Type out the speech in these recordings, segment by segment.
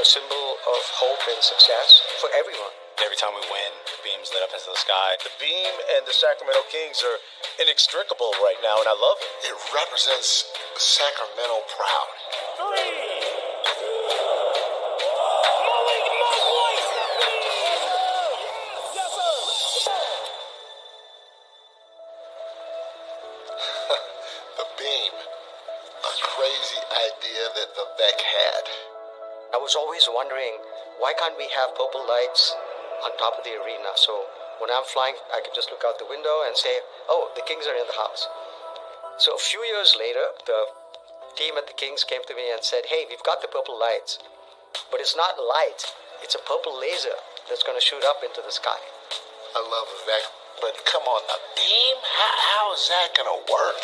a symbol of hope and success for everyone. Every time we win, the beam's lit up into the sky. The beam and the Sacramento Kings are inextricable right now, and I love it. It represents Sacramento proud. The beam, a crazy idea that Vivek had. I was always wondering, why can't we have purple lights on top of the arena? So when I'm flying, I can just look out the window and say, oh, the Kings are in the house. So a few years later, the team at the Kings came to me and said, hey, we've got the purple lights, but it's not light. It's a purple laser that's going to shoot up into the sky. I love Vivek, but come on, a beam? How is that gonna work?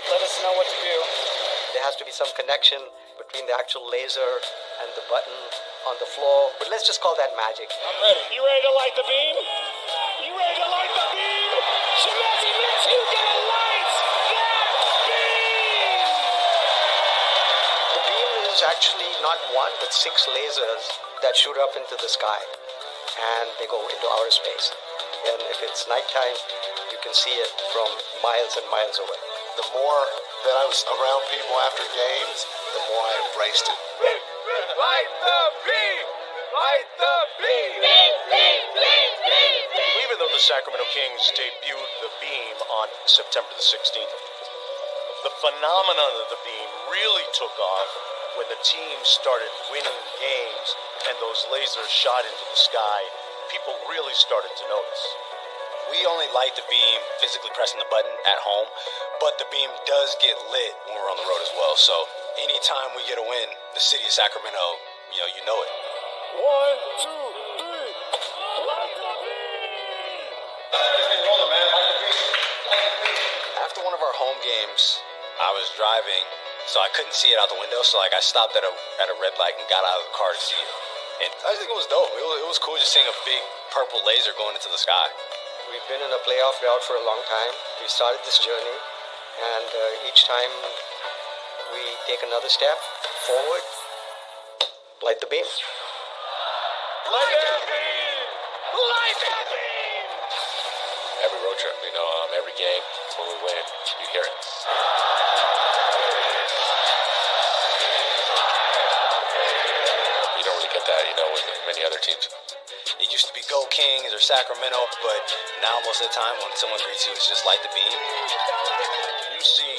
Let us know what to do. There has to be some connection between the actual laser and the button on the floor, but let's just call that magic. I'm ready. You ready to light the beam? You ready to light the beam? Shimezi Mitsu, gonna light that beam! The beam is actually not one, but 6 lasers that shoot up into the sky, and they go into outer space. And if it's nighttime, you can see it from miles and miles away. The more that I was around people after games, the more I embraced it. Light the beam! Light the beam! Even though the Sacramento Kings debuted the beam on September the 16th, the phenomenon of the beam really took off when the team started winning games and those lasers shot into the sky. People really started to notice. We only light the beam physically pressing the button at home, but the beam does get lit when we're on the road as well. So anytime we get a win, the city of Sacramento, you know it. 1, 2, 3. Light the beam! After one of our home games, I was driving, so I couldn't see it out the window. So I stopped at a red light and got out of the car to see it. And I think it was dope. It was cool just seeing a big purple laser going into the sky. We've been in a playoff route for a long time. We started this journey, and each time we take another step forward, light the beam. Light that beam! Light that beam! Every road trip, every game, when we win, you hear it. You don't really get that, with many other teams. It used to be Go Kings or Sacramento, but now most of the time when someone greets you, it's just light the beam. You see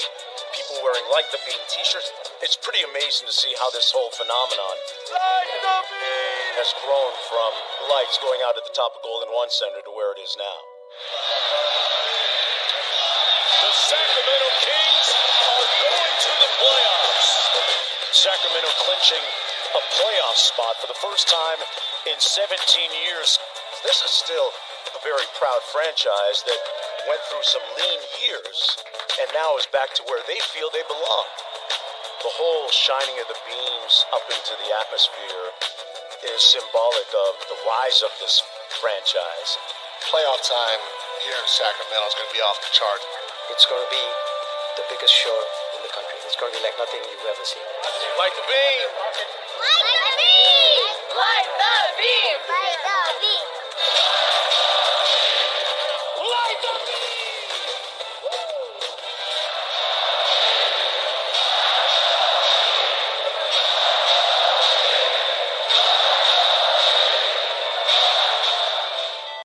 people wearing Light the Beam t-shirts. It's pretty amazing to see how this whole phenomenon has grown from lights going out at the top of Golden One Center to where it is now. The Sacramento Kings are going to the playoffs. Sacramento clinching a playoff spot for the first time in 17 years. This is still a very proud franchise that went through some lean years and now is back to where they feel they belong. The whole shining of the beams up into the atmosphere is symbolic of the rise of this franchise. Playoff time here in Sacramento is going to be off the chart. It's going to be the biggest show in the country. It's going to be like nothing you've ever seen. Light the beam! Light the beam! Light the beam! Light the beam!